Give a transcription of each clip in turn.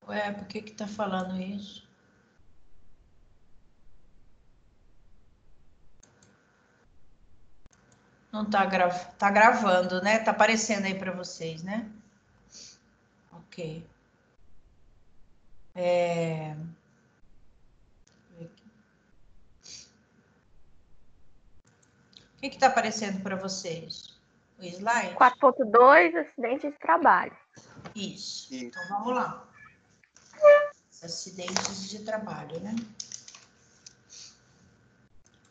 Ué, por que que tá falando isso? Não tá tá gravando, né? Tá aparecendo aí para vocês, né? Ok. O que que tá aparecendo para vocês? O slide? 4.2, acidente de trabalho. Isso. Então vamos lá. Acidentes de trabalho, né?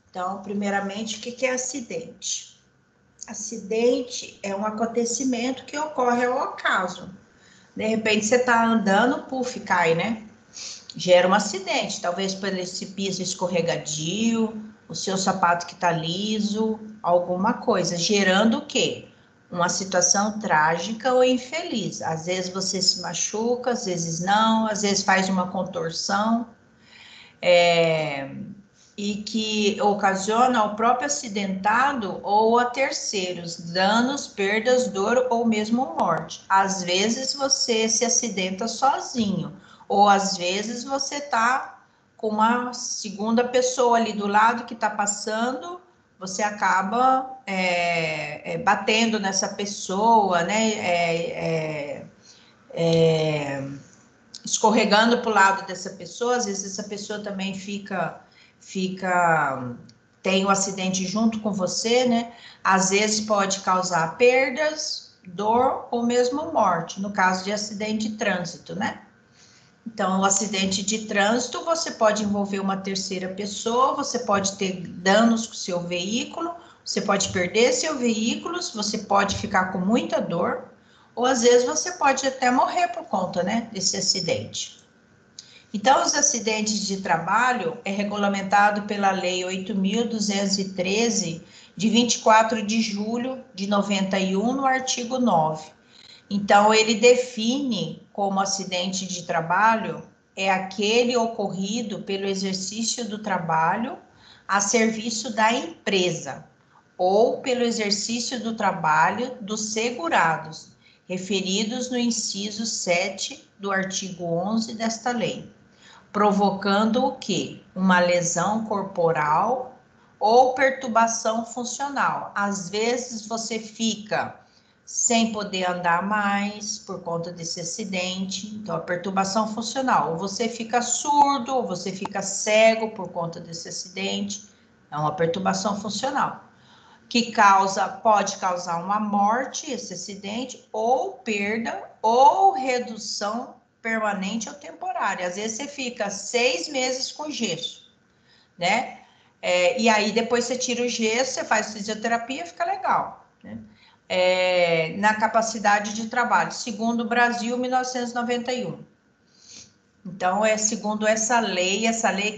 Então, primeiramente, o que que é acidente? Acidente é um acontecimento que ocorre ao acaso. De repente, você está andando, puf, cai, né? Gera um acidente, talvez por esse piso escorregadio, o seu sapato que está liso, alguma coisa, gerando o quê? Uma situação trágica ou infeliz. Às vezes você se machuca, às vezes não, às vezes faz uma contorção, e que ocasiona ao próprio acidentado ou a terceiros danos, perdas, dor ou mesmo morte. Às vezes você se acidenta sozinho, ou às vezes você está com uma segunda pessoa ali do lado que está passando, você acaba batendo nessa pessoa, né? Escorregando para o lado dessa pessoa, às vezes essa pessoa também tem o um acidente junto com você, né? Às vezes pode causar perdas, dor ou mesmo morte, no caso de acidente de trânsito, né? Então, o acidente de trânsito, você pode envolver uma terceira pessoa, você pode ter danos com seu veículo, você pode perder seu veículo, você pode ficar com muita dor, ou às vezes você pode até morrer por conta, né, desse acidente. Então, os acidentes de trabalho é regulamentado pela Lei 8.213, de 24 de julho de 91, no artigo 9. Então, ele define como acidente de trabalho é aquele ocorrido pelo exercício do trabalho a serviço da empresa ou pelo exercício do trabalho dos segurados, referidos no inciso 7 do artigo 11 desta lei, provocando o quê? Uma lesão corporal ou perturbação funcional. Às vezes você fica sem poder andar mais por conta desse acidente, então a perturbação funcional, ou você fica surdo, ou você fica cego por conta desse acidente, é uma perturbação funcional, que pode causar uma morte, esse acidente, ou perda, ou redução permanente ou temporária. Às vezes você fica 6 meses com gesso, né? E aí depois você tira o gesso, você faz fisioterapia, fica legal, né? Na capacidade de trabalho, segundo o Brasil, 1991. Então, segundo essa lei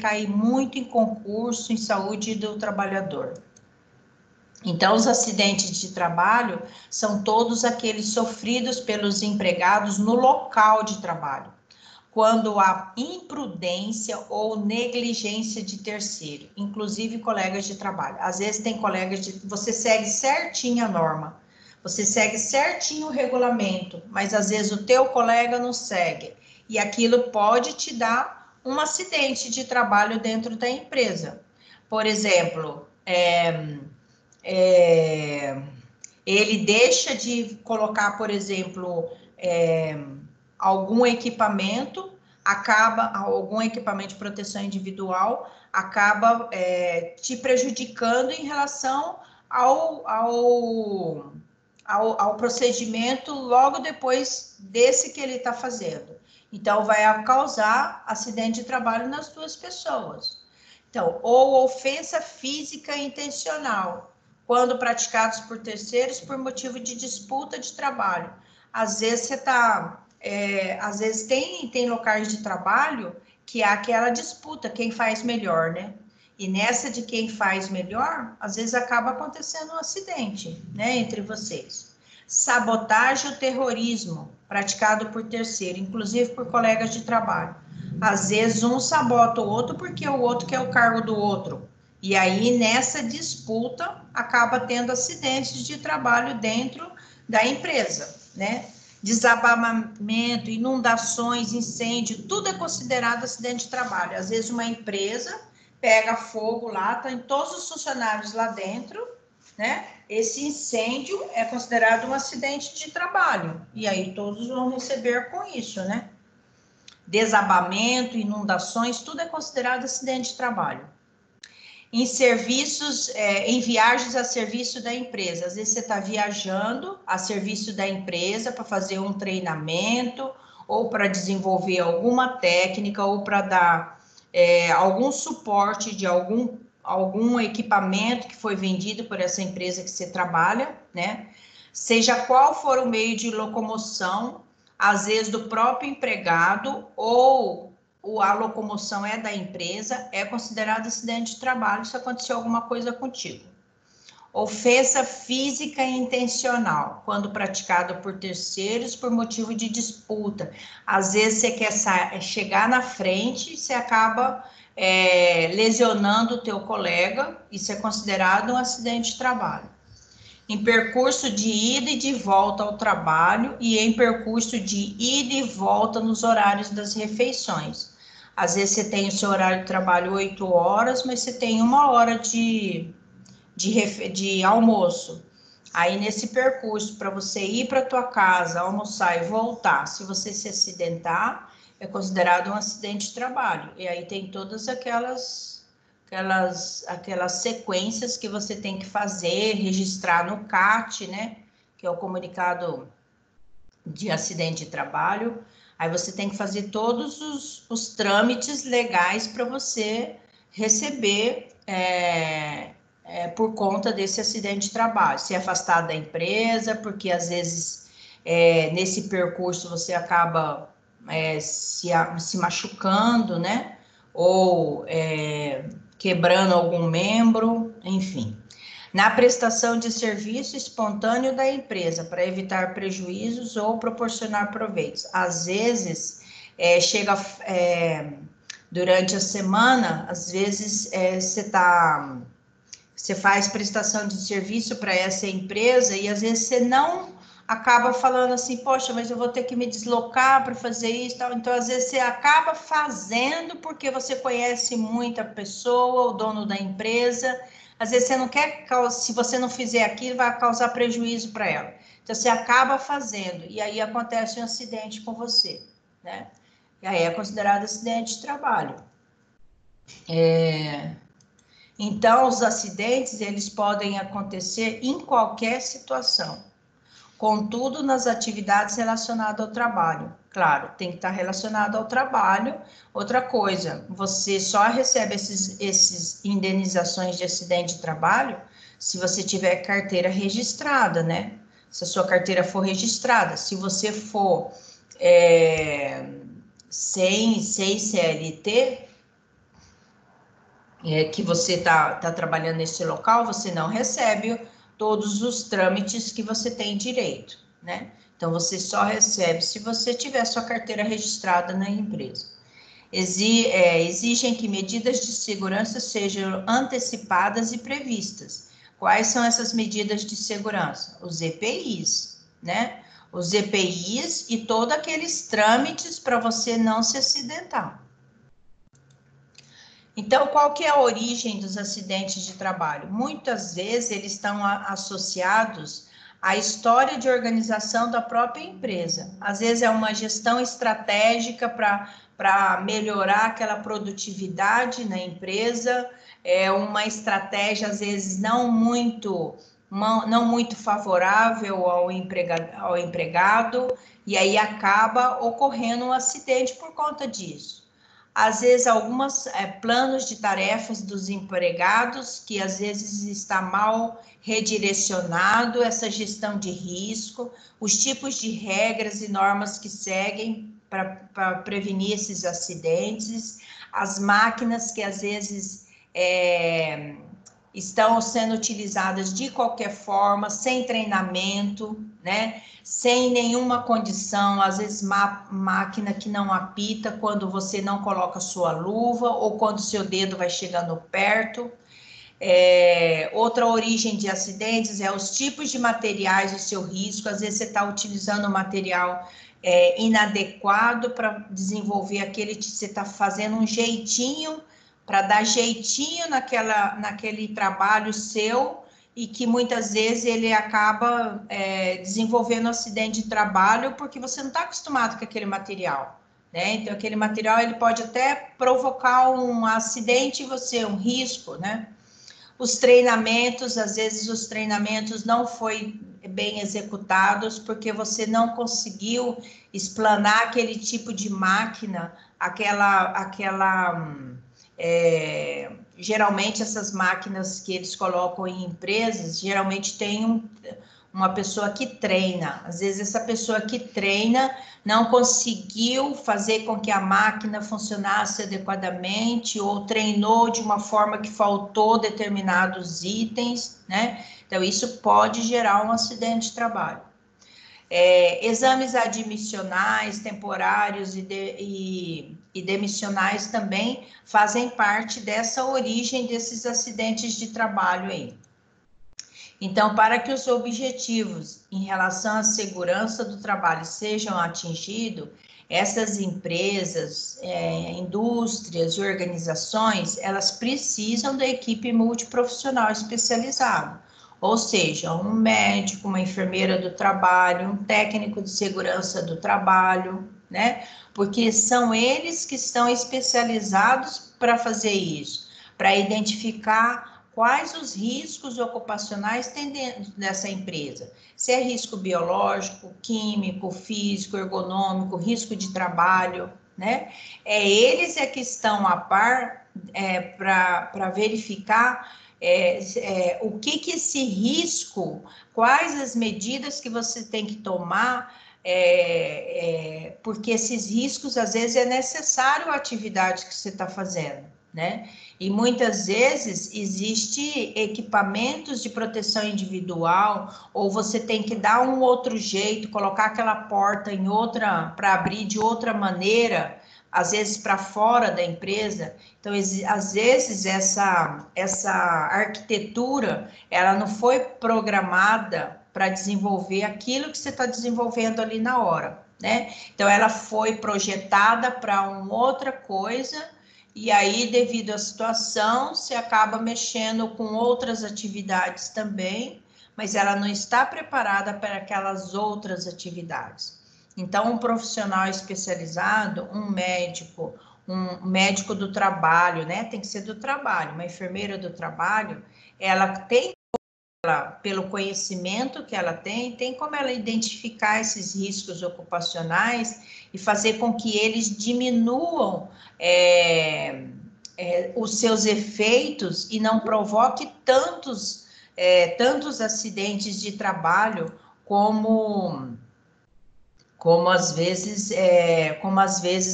cai muito em concurso em saúde do trabalhador. Então, os acidentes de trabalho são todos aqueles sofridos pelos empregados no local de trabalho, quando há imprudência ou negligência de terceiro, inclusive colegas de trabalho. Às vezes tem colegas você segue certinho a norma, você segue certinho o regulamento, mas às vezes o teu colega não segue, e aquilo pode te dar um acidente de trabalho dentro da empresa. Por exemplo, ele deixa de colocar, por exemplo, algum equipamento, algum equipamento de proteção individual, acaba te prejudicando em relação ao procedimento logo depois desse que ele está fazendo. Então, vai causar acidente de trabalho nas duas pessoas. Então, ou ofensa física intencional, quando praticados por terceiros por motivo de disputa de trabalho. Às vezes você está... às vezes tem locais de trabalho que há aquela disputa, quem faz melhor, né? E nessa de quem faz melhor, às vezes acaba acontecendo um acidente, né, entre vocês. Sabotagem ou terrorismo, praticado por terceiro, inclusive por colegas de trabalho. Às vezes um sabota o outro porque o outro quer o cargo do outro. E aí, nessa disputa, acaba tendo acidentes de trabalho dentro da empresa, né? desabamento, inundações, incêndio, tudo é considerado acidente de trabalho. Às vezes uma empresa pega fogo lá, tá em todos os funcionários lá dentro, né? Esse incêndio é considerado um acidente de trabalho, e aí todos vão receber com isso, né? Desabamento, inundações, tudo é considerado acidente de trabalho. Em serviços, em viagens a serviço da empresa. Às vezes você está viajando a serviço da empresa para fazer um treinamento, ou para desenvolver alguma técnica, ou para dar algum suporte de algum equipamento que foi vendido por essa empresa que você trabalha, né? Seja qual for o meio de locomoção, às vezes do próprio empregado, ou a locomoção é da empresa, é considerado acidente de trabalho se aconteceu alguma coisa contigo. Ofensa física e intencional, quando praticada por terceiros por motivo de disputa. Às vezes você quer chegar na frente e você acaba lesionando o teu colega, isso é considerado um acidente de trabalho. Em percurso de ida e de volta ao trabalho e em percurso de ida e volta nos horários das refeições. Às vezes você tem o seu horário de trabalho 8 horas, mas você tem 1 hora de almoço. Aí nesse percurso, para você ir para a tua casa, almoçar e voltar, se você se acidentar, é considerado um acidente de trabalho. E aí tem todas aquelas sequências que você tem que fazer, registrar no CAT, né? Que é o comunicado de acidente de trabalho. Aí você tem que fazer todos os trâmites legais para você receber por conta desse acidente de trabalho. Se afastar da empresa, porque às vezes nesse percurso você acaba se machucando, né? Ou quebrando algum membro, enfim. Na prestação de serviço espontâneo da empresa, para evitar prejuízos ou proporcionar proveitos. Às vezes, durante a semana, às vezes você faz prestação de serviço para essa empresa e às vezes você não acaba falando assim, poxa, mas eu vou ter que me deslocar para fazer isso, tal. Então às vezes você acaba fazendo porque você conhece muito a pessoa, o dono da empresa. Às vezes você não quer, se você não fizer aquilo, vai causar prejuízo para ela. Então você acaba fazendo e aí acontece um acidente com você, né? E aí é considerado acidente de trabalho. Então, os acidentes, eles podem acontecer em qualquer situação. Contudo, nas atividades relacionadas ao trabalho. Claro, tem que estar relacionado ao trabalho. Outra coisa, você só recebe esses indenizações de acidente de trabalho se você tiver carteira registrada, né? Se a sua carteira for registrada. Se você for sem CLT, que você tá trabalhando nesse local, você não recebe todos os trâmites que você tem direito, né? Então, você só recebe se você tiver sua carteira registrada na empresa. Exigem que medidas de segurança sejam antecipadas e previstas. Quais são essas medidas de segurança? Os EPIs, né? Os EPIs e todos aqueles trâmites para você não se acidentar. Então, qual que é a origem dos acidentes de trabalho? Muitas vezes eles estão associados à história de organização da própria empresa. Às vezes é uma gestão estratégica para melhorar aquela produtividade na empresa, é uma estratégia, às vezes, não muito favorável ao empregado, e aí acaba ocorrendo um acidente por conta disso. Às vezes, alguns planos de tarefas dos empregados, que às vezes está mal redirecionado, essa gestão de risco, os tipos de regras e normas que seguem para prevenir esses acidentes, as máquinas que às vezes estão sendo utilizadas de qualquer forma, sem treinamento, né? Sem nenhuma condição, às vezes máquina que não apita quando você não coloca sua luva ou quando seu dedo vai chegando perto. Outra origem de acidentes é os tipos de materiais, o seu risco. Às vezes você está utilizando um material inadequado para desenvolver você está fazendo um jeitinho, para dar jeitinho naquele trabalho seu, e que muitas vezes ele acaba desenvolvendo um acidente de trabalho porque você não está acostumado com aquele material, né? Então, aquele material ele pode até provocar um acidente em você, um risco, né? Os treinamentos, às vezes os treinamentos não foi bem executados porque você não conseguiu explanar aquele tipo de máquina, geralmente essas máquinas que eles colocam em empresas, geralmente tem uma pessoa que treina. Às vezes essa pessoa que treina não conseguiu fazer com que a máquina funcionasse adequadamente, ou treinou de uma forma que faltou determinados itens, né? Então, isso pode gerar um acidente de trabalho. Exames admissionais, temporários e demissionais também fazem parte dessa origem desses acidentes de trabalho aí. Então, para que os objetivos em relação à segurança do trabalho sejam atingidos, essas empresas, indústrias e organizações, elas precisam da equipe multiprofissional especializada, ou seja, um médico, uma enfermeira do trabalho, um técnico de segurança do trabalho, né? Porque são eles que estão especializados para fazer isso, para identificar quais os riscos ocupacionais tem dentro dessa empresa. Se é risco biológico, químico, físico, ergonômico, risco de trabalho, né? Eles que estão a par para verificar o que esse risco, quais as medidas que você tem que tomar, porque esses riscos, às vezes, é necessário a atividade que você está fazendo, né? E muitas vezes existe equipamentos de proteção individual, ou você tem que dar um outro jeito, colocar aquela porta em outra, para abrir de outra maneira, às vezes para fora da empresa. Então, às vezes essa arquitetura, ela não foi programada para desenvolver aquilo que você está desenvolvendo ali na hora, né? Então, ela foi projetada para uma outra coisa. E aí, devido à situação, se acaba mexendo com outras atividades também, mas ela não está preparada para aquelas outras atividades. Então, um profissional especializado, um médico do trabalho, né? Tem que ser do trabalho, uma enfermeira do trabalho, ela tem, pelo conhecimento que ela tem como ela identificar esses riscos ocupacionais e fazer com que eles diminuam os seus efeitos e não provoque tantos acidentes de trabalho como às vezes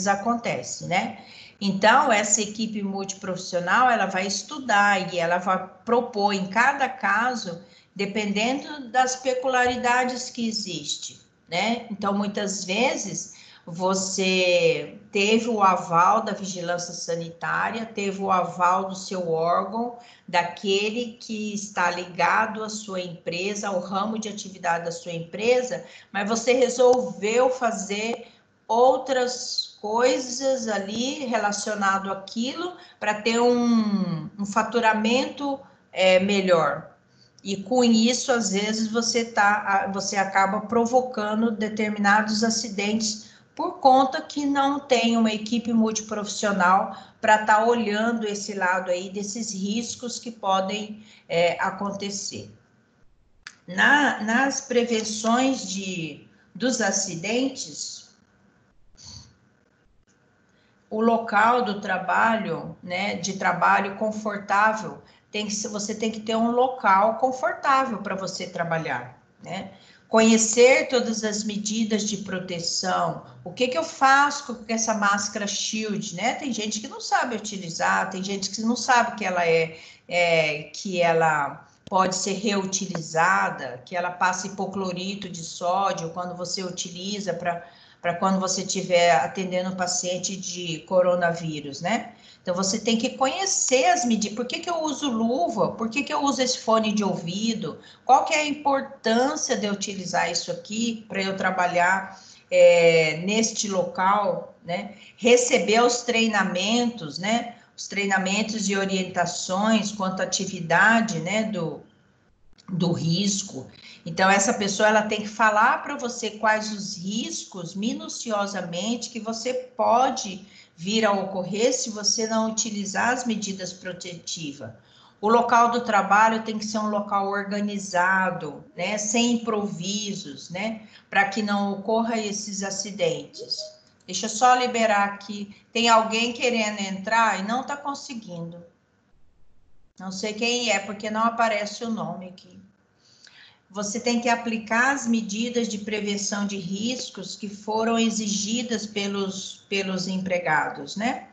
acontece, né? Então, essa equipe multiprofissional, ela vai estudar e ela vai propor em cada caso, dependendo das peculiaridades que existe, né? Então, muitas vezes, você teve o aval da vigilância sanitária, teve o aval do seu órgão, daquele que está ligado à sua empresa, ao ramo de atividade da sua empresa, mas você resolveu fazer outras coisas ali relacionado àquilo para ter um faturamento melhor. E com isso, às vezes, você acaba provocando determinados acidentes por conta que não tem uma equipe multiprofissional para estar olhando esse lado aí desses riscos que podem acontecer. Nas prevenções dos acidentes, o local do trabalho, né, de trabalho confortável, você tem que ter um local confortável para você trabalhar, né? Conhecer todas as medidas de proteção, o que eu faço com essa máscara shield, né? Tem gente que não sabe utilizar, tem gente que não sabe que ela que ela pode ser reutilizada, que ela passa hipoclorito de sódio quando você utiliza para quando você estiver atendendo um paciente de coronavírus, né? Então, você tem que conhecer as medidas. Por que que eu uso luva? Por que que eu uso esse fone de ouvido? Qual que é a importância de eu utilizar isso aqui para eu trabalhar neste local, né? Receber os treinamentos, né? Os treinamentos e orientações quanto à atividade, né? Do risco. Então, essa pessoa ela tem que falar para você quais os riscos, minuciosamente, que você pode vir a ocorrer se você não utilizar as medidas protetivas. O local do trabalho tem que ser um local organizado, né, sem improvisos, né, para que não ocorra esses acidentes. Deixa eu só liberar aqui. Tem alguém querendo entrar e não está conseguindo. Não sei quem é, porque não aparece o nome aqui. Você tem que aplicar as medidas de prevenção de riscos que foram exigidas pelos empregados, né?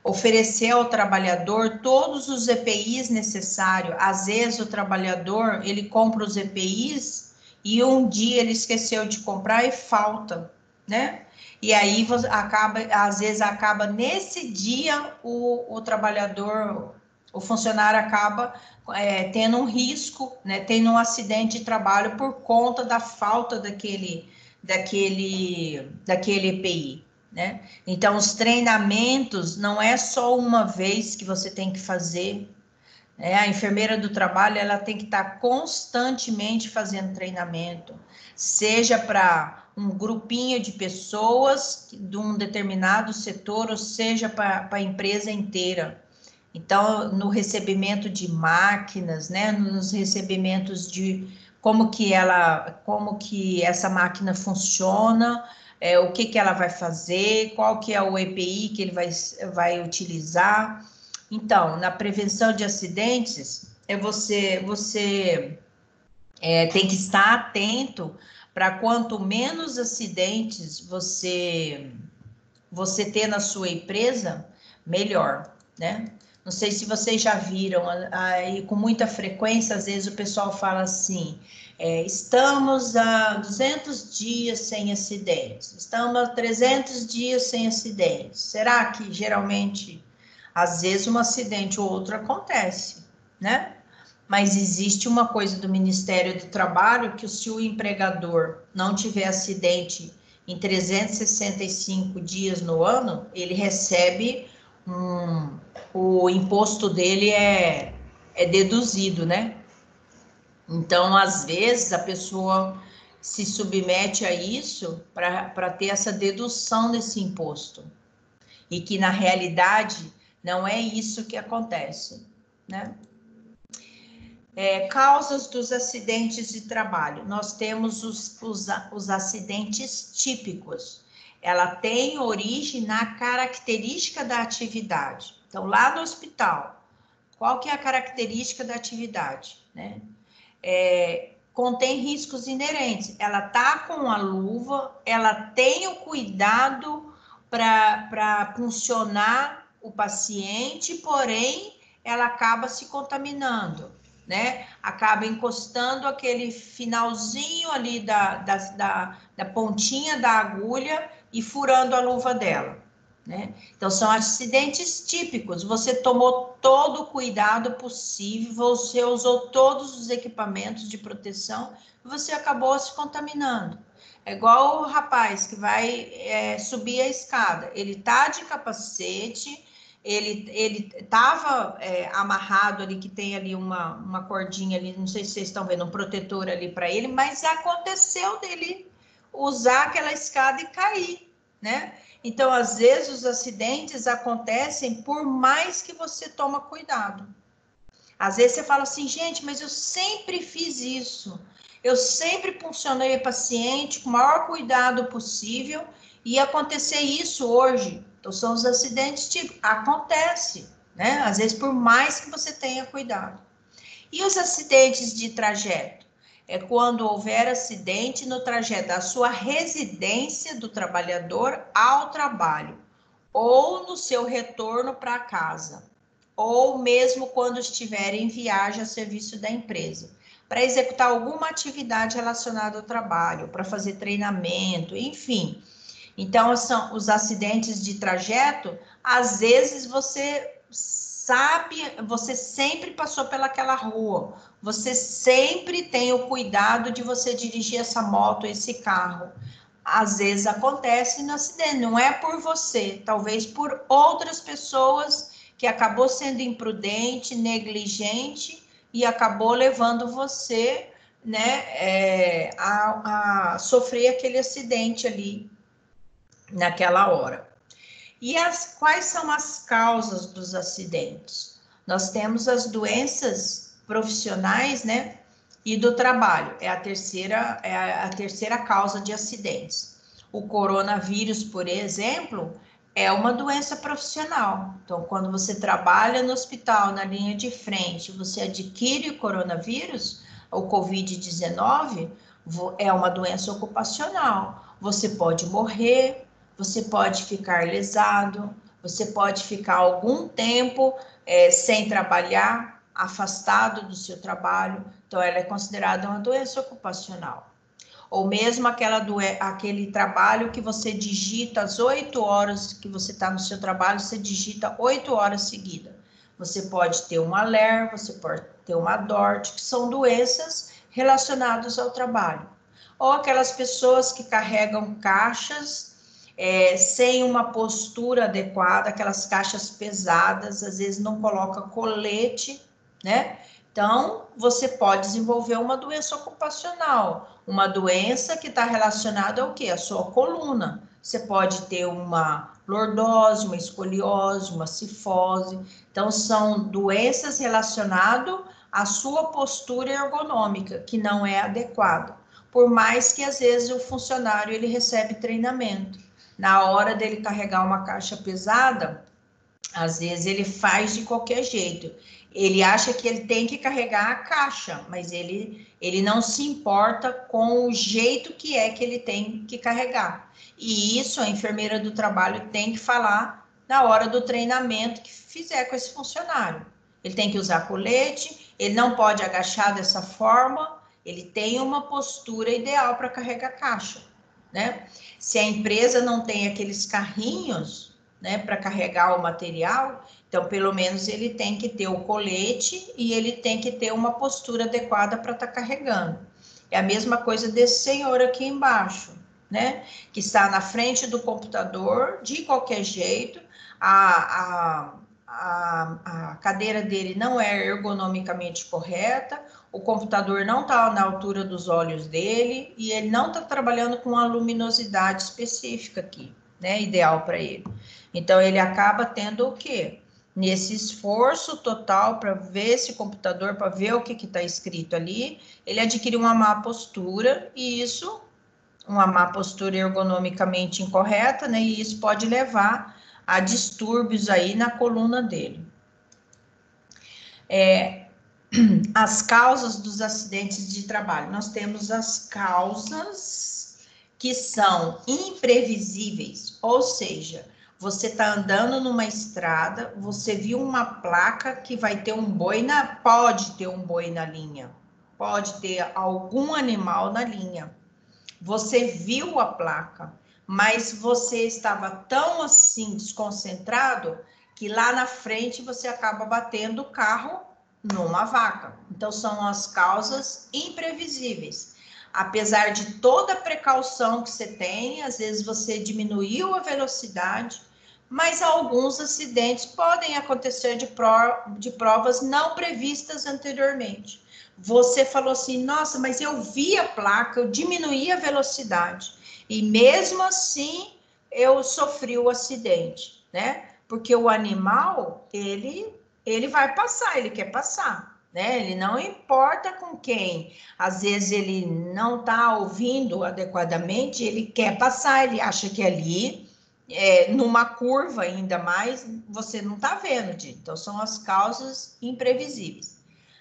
Oferecer ao trabalhador todos os EPIs necessários. Às vezes o trabalhador, ele compra os EPIs e um dia ele esqueceu de comprar e falta, né? E aí às vezes acaba nesse dia o trabalhador, o funcionário acaba tendo um risco, né, tendo um acidente de trabalho por conta da falta daquele EPI, né? Então, os treinamentos não é só uma vez que você tem que fazer, né? A enfermeira do trabalho, ela tem que estar constantemente fazendo treinamento, seja para um grupinho de pessoas de um determinado setor, ou seja para a empresa inteira. Então, no recebimento de máquinas, né, nos recebimentos de como que essa máquina funciona, o que ela vai fazer, qual que é o EPI que ele vai utilizar. Então, na prevenção de acidentes, você tem que estar atento para quanto menos acidentes você ter na sua empresa, melhor, né? Não sei se vocês já viram, aí com muita frequência, às vezes o pessoal fala assim, estamos há 200 dias sem acidentes, estamos há 300 dias sem acidentes. Será que geralmente, às vezes um acidente ou outro acontece, né? Mas existe uma coisa do Ministério do Trabalho que se o empregador não tiver acidente em 365 dias no ano, ele recebe o imposto dele é deduzido, né? Então, às vezes, a pessoa se submete a isso para ter essa dedução desse imposto. E que, na realidade, não é isso que acontece, né? Causas dos acidentes de trabalho. Nós temos os acidentes típicos. Ela tem origem na característica da atividade. Então, lá no hospital, qual que é a característica da atividade, né? Contém riscos inerentes. Ela tá com a luva, ela tem o cuidado para funcionar o paciente, porém, ela acaba se contaminando, né? Acaba encostando aquele finalzinho ali da pontinha da agulha e furando a luva dela, né? Então, são acidentes típicos. Você tomou todo o cuidado possível, você usou todos os equipamentos de proteção e você acabou se contaminando. É igual o rapaz que vai subir a escada. Ele tá de capacete, ele estava amarrado ali, que tem ali uma cordinha ali, não sei se vocês estão vendo, um protetor ali para ele, mas aconteceu dele usar aquela escada e cair, né? Então, às vezes, os acidentes acontecem por mais que você toma cuidado. Às vezes você fala assim, gente, mas eu sempre fiz isso. Eu sempre funcionei o paciente com o maior cuidado possível e acontecer isso hoje. Então, são os acidentes típicos. Acontece, né? Às vezes, por mais que você tenha cuidado. E os acidentes de trajeto? É quando houver acidente no trajeto da sua residência do trabalhador ao trabalho, ou no seu retorno para casa, ou mesmo quando estiver em viagem a serviço da empresa, para executar alguma atividade relacionada ao trabalho, para fazer treinamento, enfim. Então, são os acidentes de trajeto, às vezes você sabe, você sempre passou pelaquela rua, você sempre tem o cuidado de você dirigir essa moto, esse carro. Às vezes acontece no acidente, não é por você, talvez por outras pessoas que acabou sendo imprudente, negligente e acabou levando você, né, a sofrer aquele acidente ali naquela hora. E quais são as causas dos acidentes? Nós temos as doenças profissionais, né? E do trabalho, é a terceira causa de acidentes. O coronavírus, por exemplo, é uma doença profissional. Então, quando você trabalha no hospital, na linha de frente, você adquire o coronavírus, o Covid-19, é uma doença ocupacional. Você pode morrer, você pode ficar lesado, você pode ficar algum tempo sem trabalhar, afastado do seu trabalho. Então, ela é considerada uma doença ocupacional. Ou mesmo aquele trabalho que você digita às 8 horas que você está no seu trabalho, você digita 8 horas seguidas. Você pode ter uma LER, você pode ter uma DORT, que são doenças relacionadas ao trabalho. Ou aquelas pessoas que carregam caixas sem uma postura adequada, aquelas caixas pesadas, às vezes não coloca colete, né? Então, você pode desenvolver uma doença ocupacional, uma doença que está relacionada ao quê? A sua coluna. Você pode ter uma lordose, uma escoliose, uma cifose. Então, são doenças relacionadas à sua postura ergonômica, que não é adequada. Por mais que, às vezes, o funcionário ele recebe treinamento. Na hora dele carregar uma caixa pesada, às vezes ele faz de qualquer jeito. Ele acha que ele tem que carregar a caixa, mas ele não se importa com o jeito que ele tem que carregar. E isso a enfermeira do trabalho tem que falar na hora do treinamento que fizer com esse funcionário. Ele tem que usar colete, ele não pode agachar dessa forma, ele tem uma postura ideal para carregar a caixa, né? Se a empresa não tem aqueles carrinhos, né, para carregar o material, então pelo menos ele tem que ter o colete e ele tem que ter uma postura adequada para estar carregando. É a mesma coisa desse senhor aqui embaixo, né, que está na frente do computador, de qualquer jeito, a cadeira dele não é ergonomicamente correta, o computador não está na altura dos olhos dele e ele não está trabalhando com a luminosidade específica aqui, né, ideal para ele. Então, ele acaba tendo o quê? Nesse esforço total para ver esse computador, para ver o que está escrito ali, ele adquire uma má postura e isso, uma má postura ergonomicamente incorreta, né, e isso pode levar a distúrbios aí na coluna dele. As causas dos acidentes de trabalho. Nós temos as causas que são imprevisíveis, ou seja, você está andando numa estrada, você viu uma placa que vai ter um boi pode ter um boi na linha, pode ter algum animal na linha. Você viu a placa, mas você estava tão assim desconcentrado que lá na frente você acaba batendo o carro numa vaca. Então, são as causas imprevisíveis. Apesar de toda a precaução que você tem, às vezes você diminuiu a velocidade, mas alguns acidentes podem acontecer de provas não previstas anteriormente. Você falou assim, nossa, mas eu vi a placa, eu diminuí a velocidade, e mesmo assim eu sofri o acidente, né? Porque o animal, ele vai passar, ele quer passar, né? Ele não importa com quem. Às vezes ele não está ouvindo adequadamente, ele quer passar, ele acha que ali, numa curva ainda mais, você não está vendo, então são as causas imprevisíveis.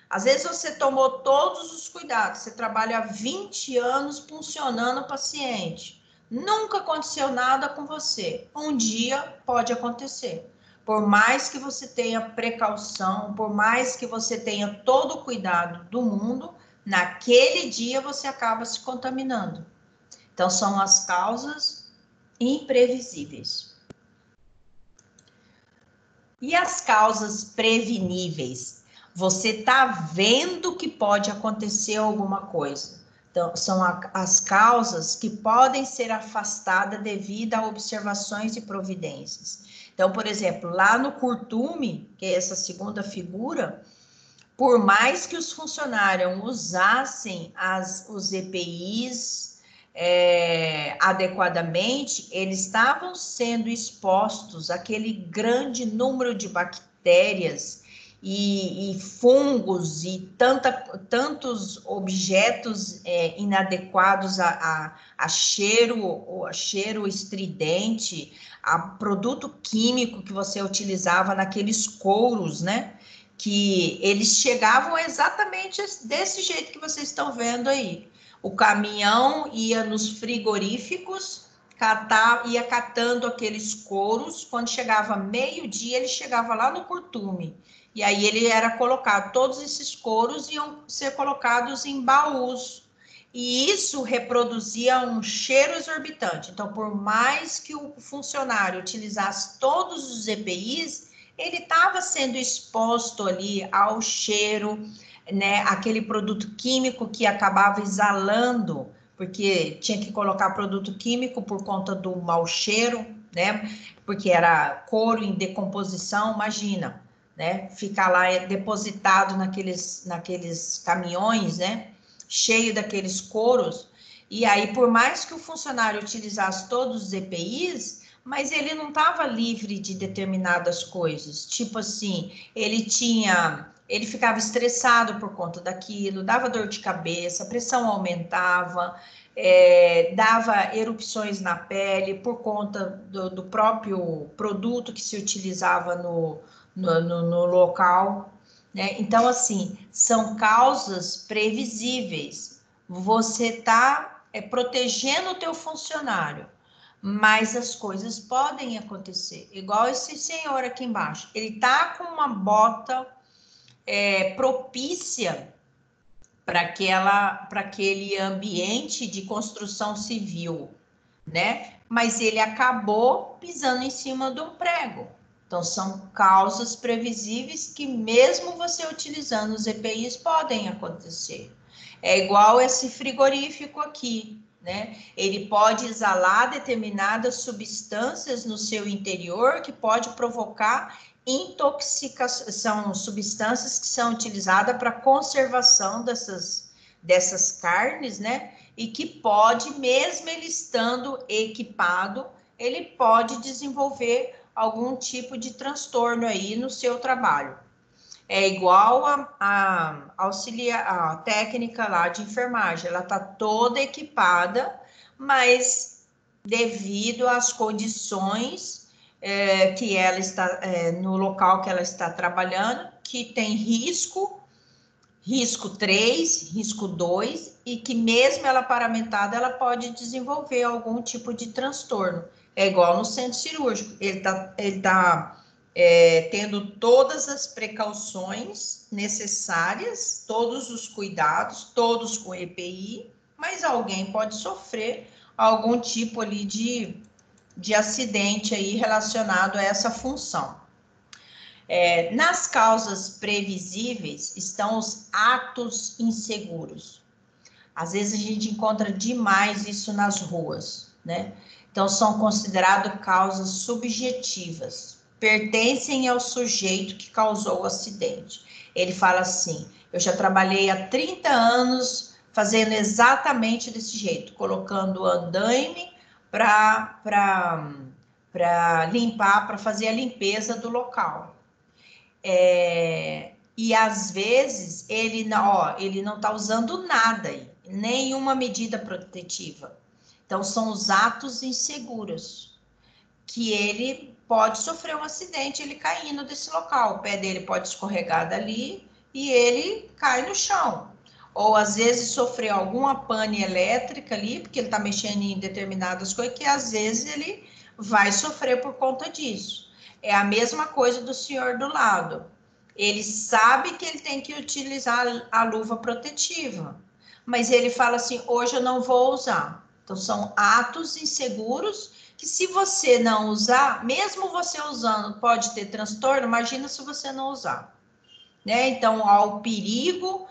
Às vezes você tomou todos os cuidados, você trabalha há 20 anos funcionando o paciente, nunca aconteceu nada com você, um dia pode acontecer. Por mais que você tenha precaução, por mais que você tenha todo o cuidado do mundo, naquele dia você acaba se contaminando. Então, são as causas imprevisíveis. E as causas preveníveis? Você está vendo que pode acontecer alguma coisa. Então, são as causas que podem ser afastadas devido a observações e providências. Então, por exemplo, lá no curtume, que é essa segunda figura, por mais que os funcionários usassem os EPIs adequadamente, eles estavam sendo expostos àquele grande número de bactérias e fungos e tantos objetos inadequados a cheiro estridente, a produto químico que você utilizava naqueles couros, né? Que eles chegavam exatamente desse jeito que vocês estão vendo aí. O caminhão ia nos frigoríficos, ia catando aqueles couros, quando chegava meio-dia, ele chegava lá no curtume, e aí ele era colocado, todos esses couros iam ser colocados em baús, e isso reproduzia um cheiro exorbitante. Então, por mais que o funcionário utilizasse todos os EPIs, ele estava sendo exposto ali ao cheiro, né, aquele produto químico que acabava exalando, porque tinha que colocar produto químico por conta do mau cheiro, né, porque era couro em decomposição, imagina, né, ficar lá depositado naqueles caminhões, né, cheio daqueles couros, e aí por mais que o funcionário utilizasse todos os EPIs, mas ele não estava livre de determinadas coisas, tipo assim, ele ficava estressado por conta daquilo, dava dor de cabeça, a pressão aumentava, dava erupções na pele por conta do próprio produto que se utilizava no local, né? Então, assim, são causas previsíveis. Você está protegendo o teu funcionário, mas as coisas podem acontecer. Igual esse senhor aqui embaixo, ele tá com uma bota propícia para aquele ambiente de construção civil, né? Mas ele acabou pisando em cima de um prego. Então, são causas previsíveis que, mesmo você utilizando os EPIs, podem acontecer. É igual esse frigorífico aqui, né? Ele pode exalar determinadas substâncias no seu interior que pode provocar intoxicação, são substâncias que são utilizadas para conservação dessas carnes, né? E que pode, mesmo ele estando equipado, ele pode desenvolver algum tipo de transtorno aí no seu trabalho. É igual a técnica lá de enfermagem, ela está toda equipada, mas devido às condições que ela está, no local que ela está trabalhando, que tem risco 3, risco 2, e que mesmo ela paramentada, ela pode desenvolver algum tipo de transtorno. É igual no centro cirúrgico, ele tá tendo todas as precauções necessárias, todos os cuidados, todos com EPI, mas alguém pode sofrer algum tipo ali de acidente aí relacionado a essa função. Nas causas previsíveis estão os atos inseguros. Às vezes a gente encontra demais isso nas ruas, né? Então, são consideradas causas subjetivas, pertencem ao sujeito que causou o acidente. Ele fala assim: eu já trabalhei há 30 anos fazendo exatamente desse jeito, colocando andaime para limpar, para fazer a limpeza do local. E às vezes ele não está usando nada aí, nenhuma medida protetiva. Então, são os atos inseguros, que ele pode sofrer um acidente, ele caindo desse local, o pé dele pode escorregar dali e ele cai no chão. Ou às vezes sofrer alguma pane elétrica ali, porque ele está mexendo em determinadas coisas, que às vezes ele vai sofrer por conta disso. É a mesma coisa do senhor do lado. Ele sabe que ele tem que utilizar a luva protetiva, mas ele fala assim: hoje eu não vou usar. Então, são atos inseguros que se você não usar, mesmo você usando, pode ter transtorno, imagina se você não usar, né? Então, há o perigo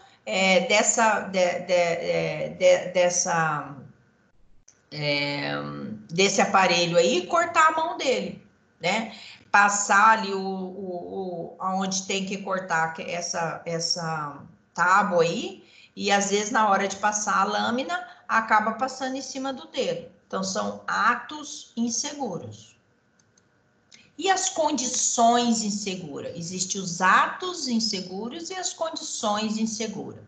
desse aparelho aí, cortar a mão dele, né? Passar ali aonde tem que cortar essa tábua aí, e às vezes na hora de passar a lâmina, acaba passando em cima do dedo. Então, são atos inseguros. E as condições inseguras? Existem os atos inseguros e as condições inseguras.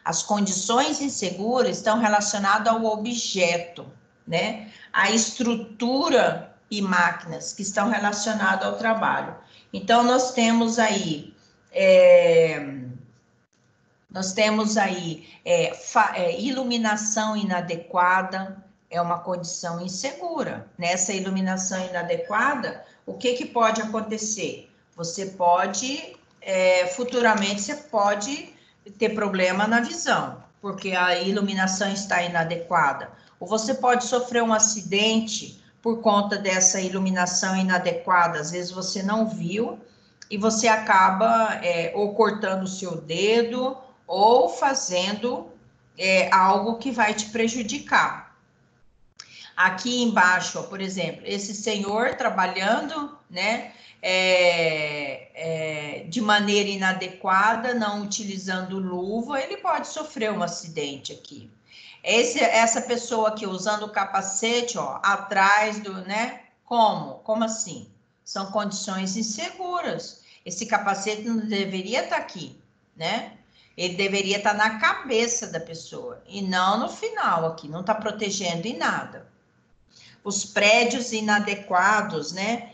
As condições inseguras estão relacionadas ao objeto, né? A estrutura e máquinas que estão relacionadas ao trabalho. Então, nós temos aí iluminação inadequada, é uma condição insegura. Nessa iluminação inadequada, o que pode acontecer? Você pode, futuramente, você pode ter problema na visão, porque a iluminação está inadequada. Ou você pode sofrer um acidente por conta dessa iluminação inadequada. Às vezes você não viu e você acaba ou cortando o seu dedo ou fazendo algo que vai te prejudicar. Aqui embaixo, ó, por exemplo, esse senhor trabalhando, né, de maneira inadequada, não utilizando luva, ele pode sofrer um acidente aqui. Essa pessoa aqui usando o capacete, ó, atrás do, né, como assim? São condições inseguras. Esse capacete não deveria estar aqui, né? Ele deveria estar na cabeça da pessoa e não no final aqui, não está protegendo em nada. Os prédios inadequados, né?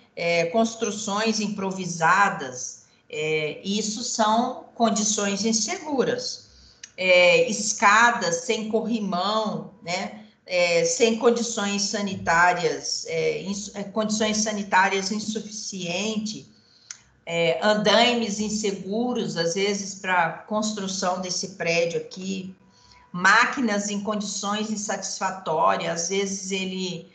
Construções improvisadas, isso são condições inseguras. Escadas sem corrimão, né? Sem condições sanitárias, condições sanitárias insuficientes, andaimes inseguros, às vezes, para construção desse prédio aqui, máquinas em condições insatisfatórias, às vezes ele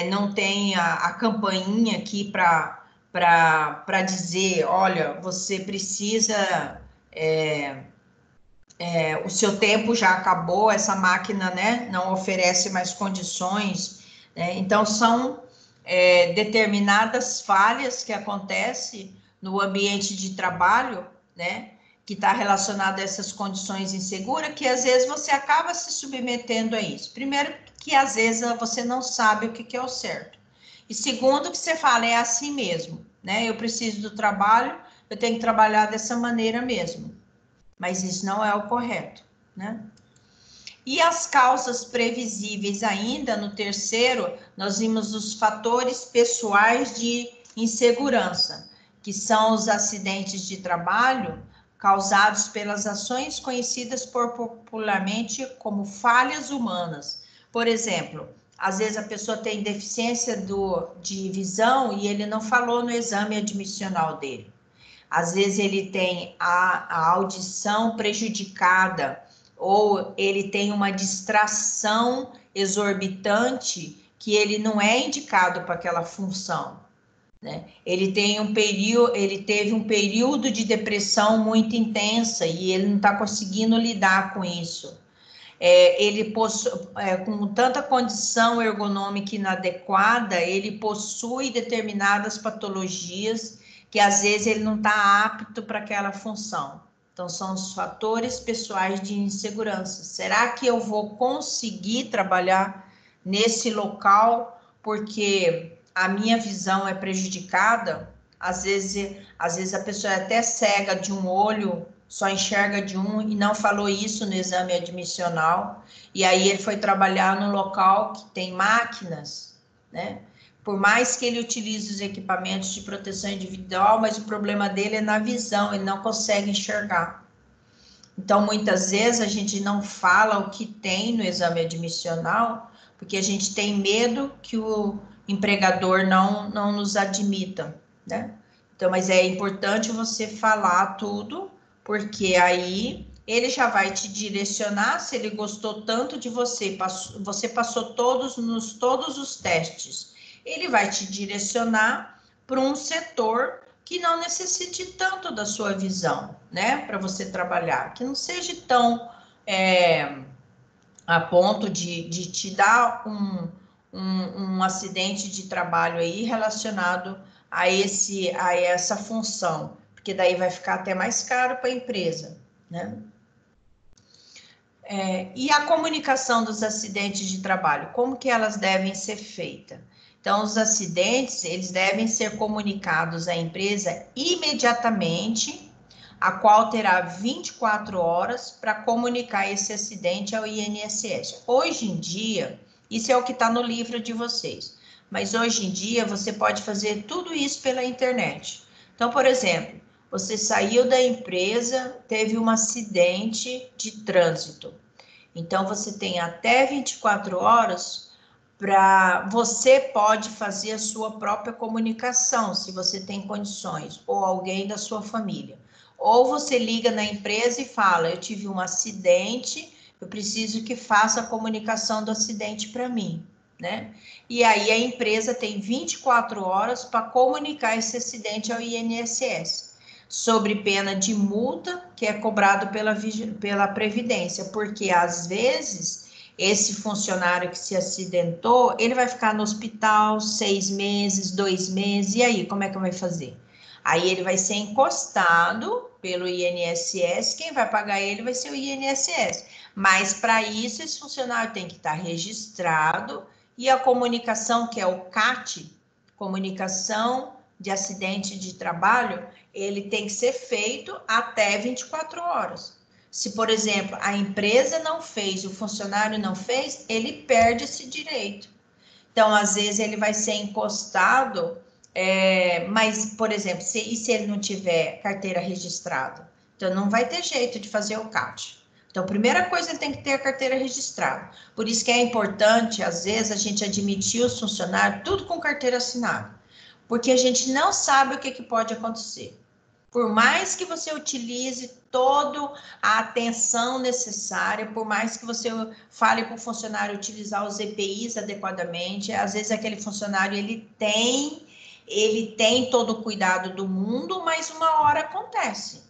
não tem a campainha aqui para dizer, olha, você precisa, o seu tempo já acabou, essa máquina, né, não oferece mais condições, né? Então, são determinadas falhas que acontecem no ambiente de trabalho, né, que está relacionado a essas condições inseguras, que às vezes você acaba se submetendo a isso. Primeiro, que às vezes você não sabe o que é o certo. E segundo, que você fala, é assim mesmo, né? Eu preciso do trabalho, eu tenho que trabalhar dessa maneira mesmo. Mas isso não é o correto, né? E as causas previsíveis ainda, no terceiro, nós vimos os fatores pessoais de insegurança, que são os acidentes de trabalho causados pelas ações conhecidas popularmente como falhas humanas. Por exemplo, às vezes a pessoa tem deficiência de visão e ele não falou no exame admissional dele. Às vezes ele tem a audição prejudicada ou ele tem uma distração exorbitante que ele não é indicado para aquela função, né? Ele teve um período de depressão muito intensa e ele não está conseguindo lidar com isso. Com tanta condição ergonômica inadequada, ele possui determinadas patologias que às vezes ele não está apto para aquela função. Então, são os fatores pessoais de insegurança. Será que eu vou conseguir trabalhar nesse local porque a minha visão é prejudicada? Às vezes a pessoa é até cega de um olho, só enxerga de um e não falou isso no exame admissional. E aí ele foi trabalhar no local que tem máquinas, né? Por mais que ele utilize os equipamentos de proteção individual, mas o problema dele é na visão, ele não consegue enxergar. Então, muitas vezes, a gente não fala o que tem no exame admissional, porque a gente tem medo que o empregador não nos admita, né? Então, mas é importante você falar tudo, porque aí ele já vai te direcionar, se ele gostou tanto de você, você passou todos os testes, ele vai te direcionar para um setor que não necessite tanto da sua visão, né, para você trabalhar, que não seja tão a ponto de te dar um acidente de trabalho aí relacionado a essa função, porque daí vai ficar até mais caro para a empresa, né? E a comunicação dos acidentes de trabalho, como que elas devem ser feitas? Então, os acidentes, eles devem ser comunicados à empresa imediatamente, a qual terá 24 horas para comunicar esse acidente ao INSS. Hoje em dia, isso é o que está no livro de vocês, mas hoje em dia você pode fazer tudo isso pela internet. Então, por exemplo, você saiu da empresa, teve um acidente de trânsito. Então, você tem até 24 horas para você pode fazer a sua própria comunicação, se você tem condições, ou alguém da sua família. Ou você liga na empresa e fala, eu tive um acidente, eu preciso que faça a comunicação do acidente para mim, né? E aí a empresa tem 24 horas para comunicar esse acidente ao INSS, sobre pena de multa, que é cobrado pela Previdência, porque às vezes esse funcionário que se acidentou, ele vai ficar no hospital 6 meses, 2 meses, e aí, como é que vai fazer? Aí ele vai ser encostado pelo INSS, quem vai pagar ele vai ser o INSS. Mas para isso, esse funcionário tem que estar registrado e a comunicação, que é o CAT, comunicação de acidente de trabalho, ele tem que ser feito até 24 horas. Se, por exemplo, a empresa não fez, o funcionário não fez, ele perde esse direito. Então, às vezes, ele vai ser encostado, mas, por exemplo, se ele não tiver carteira registrada? Então, não vai ter jeito de fazer o CAT. Então, a primeira coisa, ele tem que ter a carteira registrada. Por isso que é importante, às vezes, a gente admitir os funcionários tudo com carteira assinada. Porque a gente não sabe o que pode acontecer. Por mais que você utilize toda a atenção necessária, por mais que você fale para o funcionário utilizar os EPIs adequadamente, às vezes aquele funcionário ele tem todo o cuidado do mundo, mas uma hora acontece,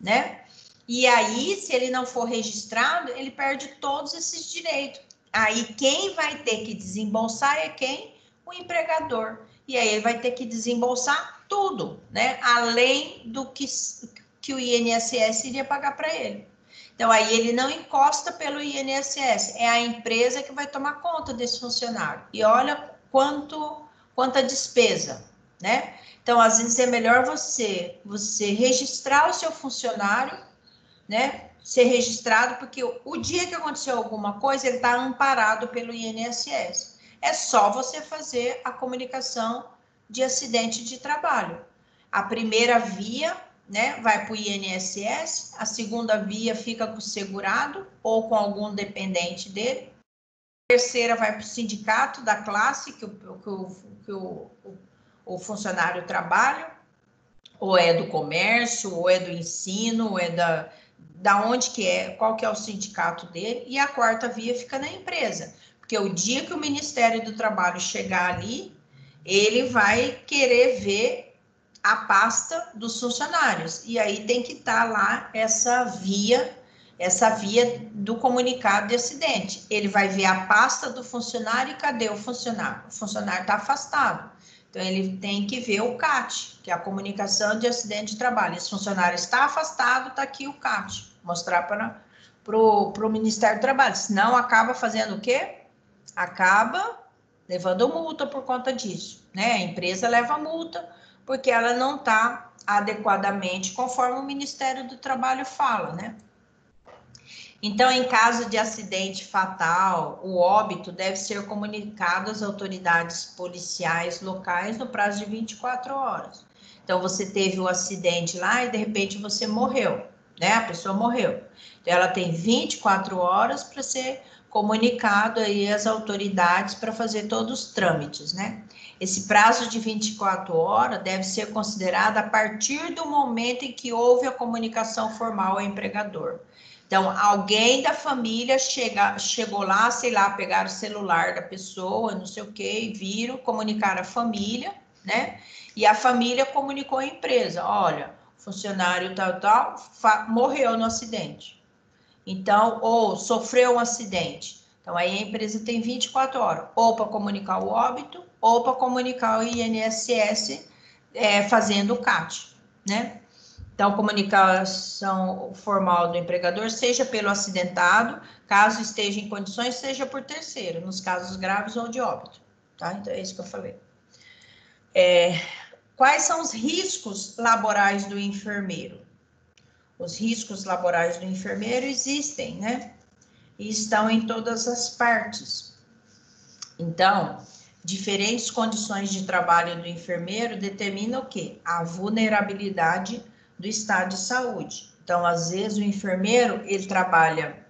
né? E aí, se ele não for registrado, ele perde todos esses direitos. Aí quem vai ter que desembolsar é quem? O empregador. E aí ele vai ter que desembolsar tudo, né? Além do que o INSS iria pagar para ele. Então, aí ele não encosta pelo INSS, é a empresa que vai tomar conta desse funcionário. E olha quanta despesa, né? Então, às vezes é melhor você registrar o seu funcionário, né? Ser registrado, porque o dia que aconteceu alguma coisa, ele está amparado pelo INSS. É só você fazer a comunicação de acidente de trabalho. A primeira via, né, vai para o INSS, a segunda via fica com o segurado ou com algum dependente dele. A terceira vai para o sindicato da classe que o funcionário trabalha, ou é do comércio, ou é do ensino, ou é da onde que é, qual que é o sindicato dele, e a quarta via fica na empresa. Porque o dia que o Ministério do Trabalho chegar ali, ele vai querer ver a pasta dos funcionários. E aí tem que estar lá essa via do comunicado de acidente. Ele vai ver a pasta do funcionário e cadê o funcionário? O funcionário está afastado. Então, ele tem que ver o CAT, que é a comunicação de acidente de trabalho. Esse funcionário está afastado, está aqui o CAT. Mostrar para o Ministério do Trabalho. Senão, acaba fazendo o quê? Acaba levando multa por conta disso, né? A empresa leva multa porque ela não está adequadamente conforme o Ministério do Trabalho fala, né? Então, em caso de acidente fatal, o óbito deve ser comunicado às autoridades policiais locais no prazo de 24 horas. Então, você teve o acidente lá e, de repente, você morreu, né? A pessoa morreu. Então, ela tem 24 horas para ser comunicado aí às autoridades para fazer todos os trâmites, né? Esse prazo de 24 horas deve ser considerado a partir do momento em que houve a comunicação formal ao empregador. Então, alguém da família chegou lá, sei lá, pegaram o celular da pessoa, não sei o quê, viram, comunicaram a família, né? E a família comunicou à empresa, olha, funcionário tal, morreu no acidente. Então, ou sofreu um acidente. Então, aí a empresa tem 24 horas, ou para comunicar o óbito, ou para comunicar o INSS fazendo o CAT, né? Então, comunicação formal do empregador, seja pelo acidentado, caso esteja em condições, seja por terceiro, nos casos graves ou de óbito, tá? Então, é isso que eu falei. Quais são os riscos laborais do enfermeiro? Os riscos laborais do enfermeiro existem, né? E estão em todas as partes. Então, diferentes condições de trabalho do enfermeiro determinam o quê? A vulnerabilidade do estado de saúde. Então, às vezes, o enfermeiro, ele trabalha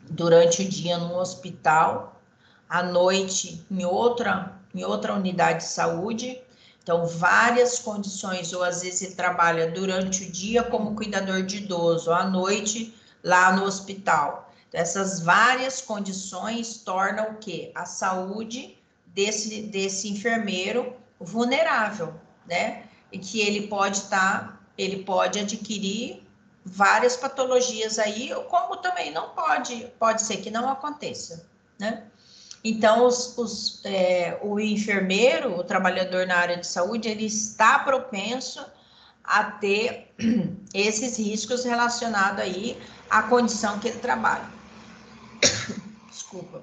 durante o dia no hospital, à noite em outra unidade de saúde. Então, várias condições, ou às vezes ele trabalha durante o dia como cuidador de idoso, à noite lá no hospital. Essas várias condições tornam o quê? A saúde desse enfermeiro vulnerável, né? E que ele pode adquirir várias patologias aí, como também não pode ser que não aconteça, né? Então, o enfermeiro, o trabalhador na área de saúde, ele está propenso a ter esses riscos relacionados aí à condição que ele trabalha. Desculpa.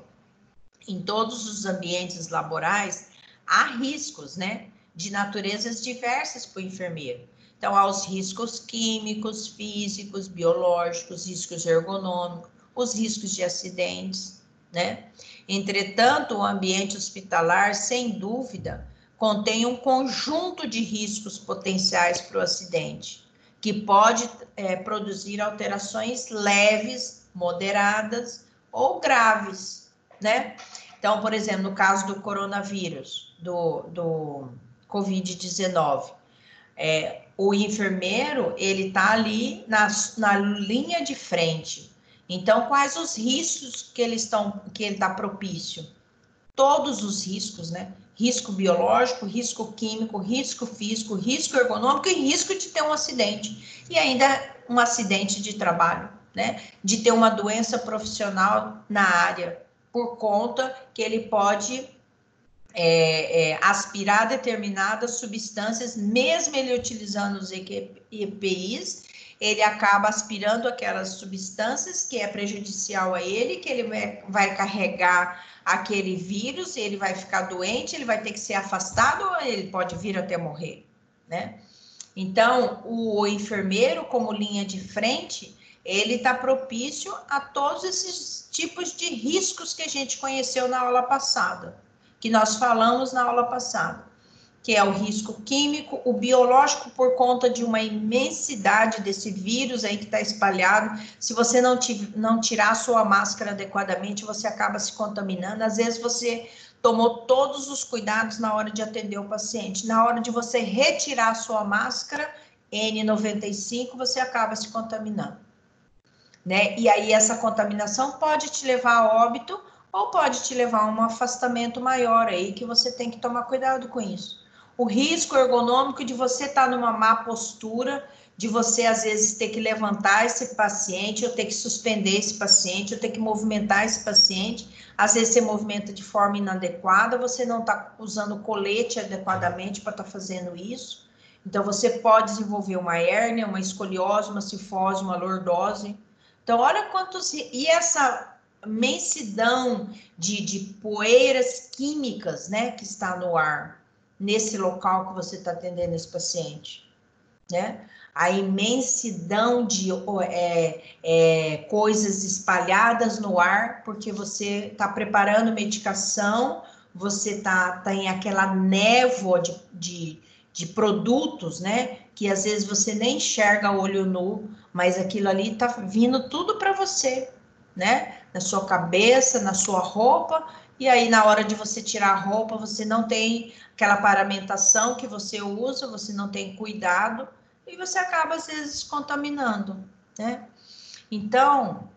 Em todos os ambientes laborais, há riscos, né? De naturezas diversas para o enfermeiro. Então, há os riscos químicos, físicos, biológicos, riscos ergonômicos, os riscos de acidentes, né? Entretanto, o ambiente hospitalar, sem dúvida, contém um conjunto de riscos potenciais para o acidente, que pode produzir alterações leves, moderadas ou graves, né? Então, por exemplo, no caso do coronavírus, do Covid-19, o enfermeiro, ele está ali na linha de frente. Então, quais os riscos que ele está propício? Todos os riscos, né? Risco biológico, risco químico, risco físico, risco ergonômico e risco de ter um acidente. E ainda um acidente de trabalho, né? De ter uma doença profissional na área, por conta que ele pode aspirar determinadas substâncias, mesmo ele utilizando os EPIs, ele acaba aspirando aquelas substâncias que é prejudicial a ele, que ele vai carregar aquele vírus, ele vai ficar doente, ele vai ter que ser afastado ou ele pode vir até morrer, né? Então, o enfermeiro, como linha de frente, ele está propício a todos esses tipos de riscos que a gente conheceu na aula passada, que nós falamos na aula passada, que é o risco químico, o biológico, por conta de uma imensidade desse vírus aí que está espalhado. Se você não tirar a sua máscara adequadamente, você acaba se contaminando. Às vezes você tomou todos os cuidados na hora de atender o paciente. Na hora de você retirar a sua máscara N95, você acaba se contaminando, né? E aí essa contaminação pode te levar a óbito ou pode te levar a um afastamento maior aí, que você tem que tomar cuidado com isso. O risco ergonômico de você estar numa má postura, de você às vezes ter que levantar esse paciente, ou ter que suspender esse paciente, ou ter que movimentar esse paciente. Às vezes você movimenta de forma inadequada, você não está usando o colete adequadamente para estar fazendo isso. Então você pode desenvolver uma hérnia, uma escoliose, uma cifose, uma lordose. Então, olha quantos... E essa imensidão de poeiras químicas, né, que está no ar, nesse local que você está atendendo esse paciente, né? A imensidão de coisas espalhadas no ar, porque você está preparando medicação, você tem aquela névoa de produtos, né? Que às vezes você nem enxerga a olho nu, mas aquilo ali está vindo tudo para você, né? Na sua cabeça, na sua roupa, e aí na hora de você tirar a roupa, você não tem aquela paramentação que você usa, você não tem cuidado, e você acaba às vezes contaminando, né? Então,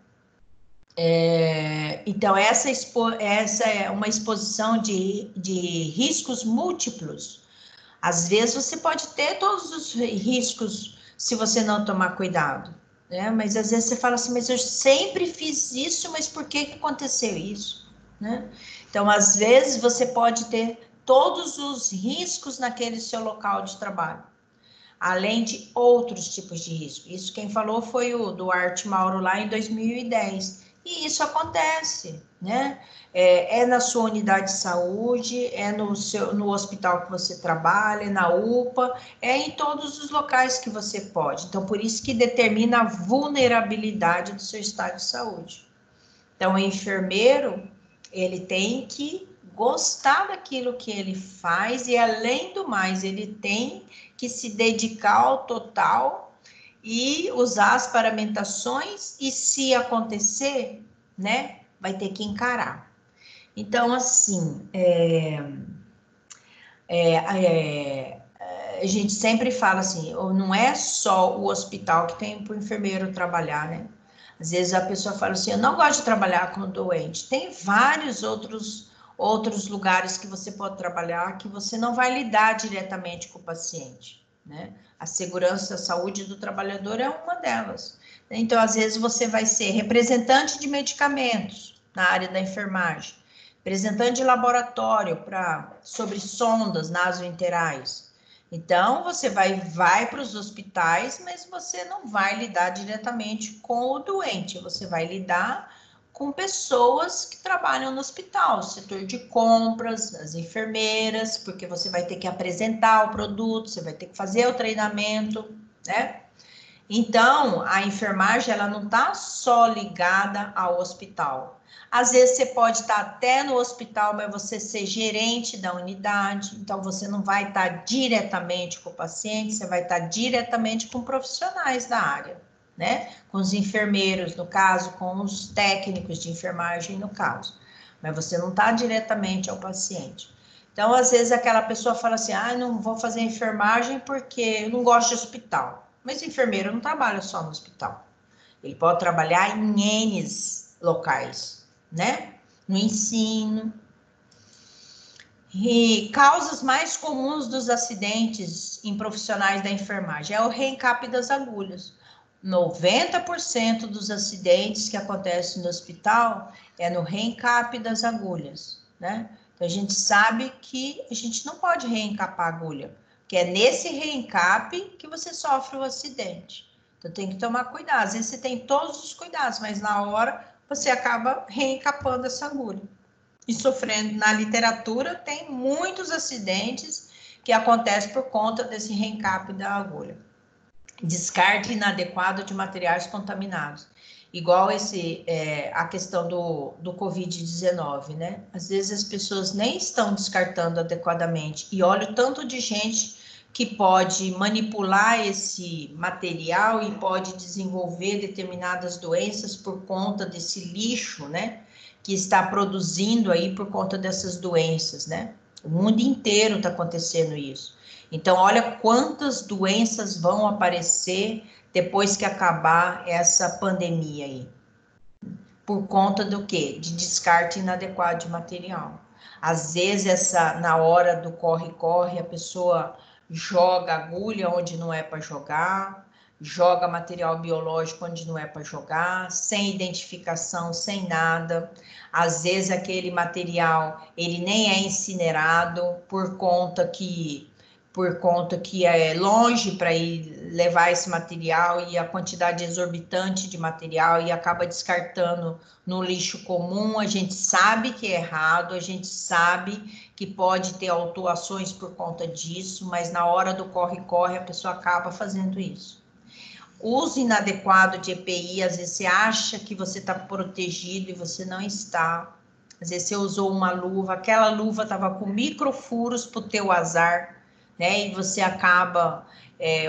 essa é uma exposição de riscos múltiplos. Às vezes você pode ter todos os riscos se você não tomar cuidado, né? Mas às vezes você fala assim, mas eu sempre fiz isso, mas por que aconteceu isso, né? Então, às vezes você pode ter todos os riscos naquele seu local de trabalho, além de outros tipos de risco. Isso quem falou foi o Duarte Mauro lá em 2010. E isso acontece, né? É na sua unidade de saúde, é no hospital que você trabalha, na UPA, é em todos os locais que você pode. Então, por isso que determina a vulnerabilidade do seu estado de saúde. Então, o enfermeiro, ele tem que gostar daquilo que ele faz e, além do mais, ele tem que se dedicar ao total e usar as paramentações e, se acontecer, né, vai ter que encarar. Então, assim, a gente sempre fala assim, não é só o hospital que tem para o enfermeiro trabalhar, né? Às vezes a pessoa fala assim, eu não gosto de trabalhar com doente. Tem vários outros lugares que você pode trabalhar que você não vai lidar diretamente com o paciente, né? A segurança, a saúde do trabalhador é uma delas. Então, às vezes você vai ser representante de medicamentos na área da enfermagem, representante de laboratório sobre sondas nasointerais. Então, você vai para os hospitais, mas você não vai lidar diretamente com o doente, você vai lidar com pessoas que trabalham no hospital, o setor de compras, as enfermeiras, porque você vai ter que apresentar o produto, você vai ter que fazer o treinamento, né? Então, a enfermagem, ela não está só ligada ao hospital. Às vezes, você pode estar até no hospital, mas você ser gerente da unidade, então você não vai estar diretamente com o paciente, você vai estar diretamente com profissionais da área, né? Com os enfermeiros, no caso, com os técnicos de enfermagem, no caso. Mas você não está diretamente ao paciente. Então, às vezes, aquela pessoa fala assim, não vou fazer enfermagem porque eu não gosto de hospital. Mas o enfermeiro não trabalha só no hospital. Ele pode trabalhar em N locais, né? No ensino. E causas mais comuns dos acidentes em profissionais da enfermagem é o reencape das agulhas. 90% dos acidentes que acontecem no hospital é no reencape das agulhas, né? Então, a gente sabe que a gente não pode reencapar a agulha, porque é nesse reencape que você sofre o acidente. Então, tem que tomar cuidado. Às vezes, você tem todos os cuidados, mas na hora você acaba reencapando essa agulha. E sofrendo, na literatura, tem muitos acidentes que acontecem por conta desse reencape da agulha. Descarte inadequado de materiais contaminados. Igual a questão do Covid-19, né? Às vezes as pessoas nem estão descartando adequadamente. E olha o tanto de gente que pode manipular esse material e pode desenvolver determinadas doenças por conta desse lixo, né? Que está produzindo aí por conta dessas doenças, né? O mundo inteiro está acontecendo isso. Então, olha quantas doenças vão aparecer depois que acabar essa pandemia aí. Por conta do quê? De descarte inadequado de material. Às vezes, na hora do corre-corre, a pessoa joga agulha onde não é para jogar, joga material biológico onde não é para jogar, sem identificação, sem nada. Às vezes, aquele material, ele nem é incinerado por conta que é longe para ir levar esse material e a quantidade exorbitante de material e acaba descartando no lixo comum. A gente sabe que é errado, a gente sabe que pode ter autuações por conta disso, mas na hora do corre-corre a pessoa acaba fazendo isso. Uso inadequado de EPI, às vezes você acha que você está protegido e você não está. Às vezes você usou uma luva, aquela luva estava com microfuros para o teu azar, né? E você acaba,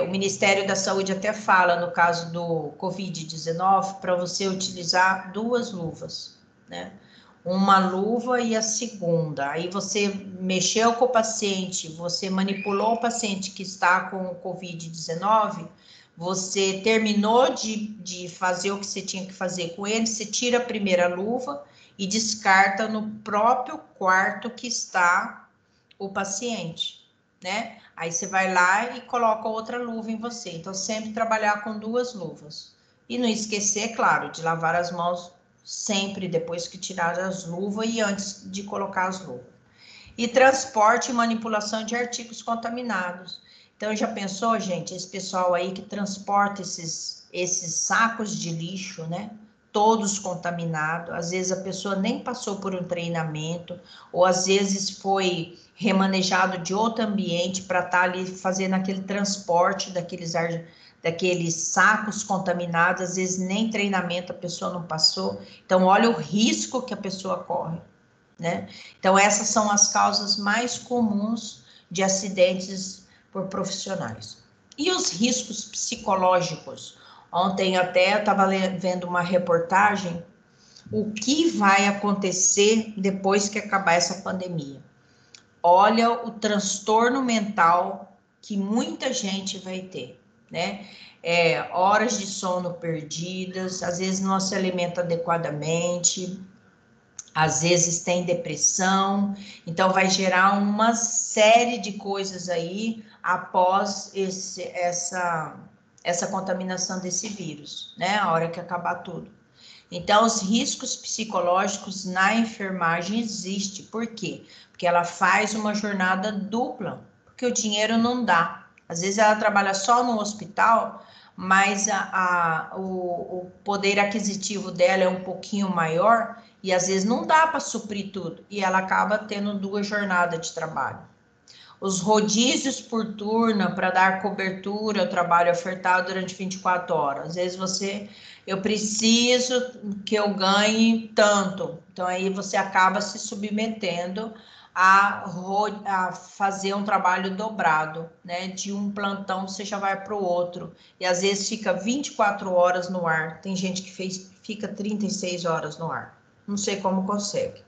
o Ministério da Saúde até fala, no caso do Covid-19, para você utilizar 2 luvas, né? Uma luva e a segunda. Aí você mexeu com o paciente, você manipulou o paciente que está com o Covid-19, Você terminou de fazer o que você tinha que fazer com ele, você tira a primeira luva e descarta no próprio quarto que está o paciente, né? Aí você vai lá e coloca outra luva em você. Então, sempre trabalhar com 2 luvas. E não esquecer, claro, de lavar as mãos sempre depois que tirar as luvas e antes de colocar as luvas. E transporte e manipulação de artigos contaminados. Então, já pensou, gente, esse pessoal aí que transporta esses sacos de lixo, né? Todos contaminados. Às vezes a pessoa nem passou por um treinamento, ou às vezes foi remanejado de outro ambiente para estar ali fazendo aquele transporte daqueles sacos contaminados, às vezes nem treinamento a pessoa não passou. Então, olha o risco que a pessoa corre, né? Então, essas são as causas mais comuns de acidentes por profissionais. E os riscos psicológicos? Ontem até eu estava vendo uma reportagem, o que vai acontecer depois que acabar essa pandemia. Olha o transtorno mental que muita gente vai ter, né? Horas de sono perdidas, às vezes não se alimenta adequadamente, às vezes tem depressão, então vai gerar uma série de coisas aí após essa contaminação desse vírus, né? A hora que acabar tudo. Então, os riscos psicológicos na enfermagem existem. Por quê? Porque ela faz uma jornada dupla, porque o dinheiro não dá. Às vezes ela trabalha só no hospital, mas o poder aquisitivo dela é um pouquinho maior e às vezes não dá para suprir tudo. E ela acaba tendo 2 jornadas de trabalho. Os rodízios por turno para dar cobertura ao trabalho ofertado durante 24 horas. Às vezes eu preciso que eu ganhe tanto. Então, aí você acaba se submetendo a fazer um trabalho dobrado, né? De um plantão você já vai para o outro. E às vezes fica 24 horas no ar. Tem gente que fica 36 horas no ar. Não sei como consegue.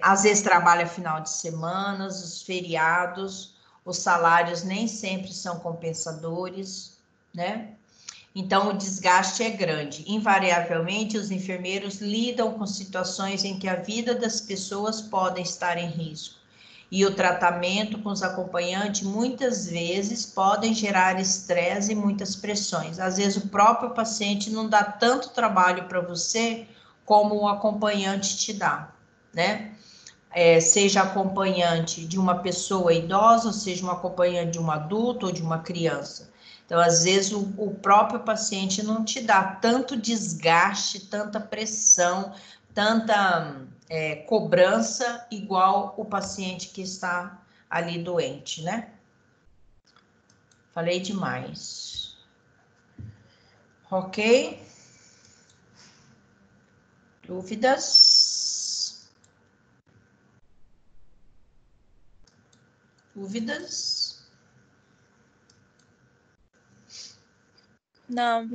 Às vezes trabalha final de semana, os feriados, os salários nem sempre são compensadores, né? Então, o desgaste é grande. Invariavelmente, os enfermeiros lidam com situações em que a vida das pessoas pode estar em risco. E o tratamento com os acompanhantes, muitas vezes, podem gerar estresse e muitas pressões. Às vezes, o próprio paciente não dá tanto trabalho para você como o acompanhante te dá, né? Seja acompanhante de uma pessoa idosa, ou seja um acompanhante de um adulto ou de uma criança. Então, às vezes, o próprio paciente não te dá tanto desgaste, tanta pressão, tanta cobrança, igual o paciente que está ali doente, né? Falei demais. Ok? Dúvidas? Dúvidas? Não.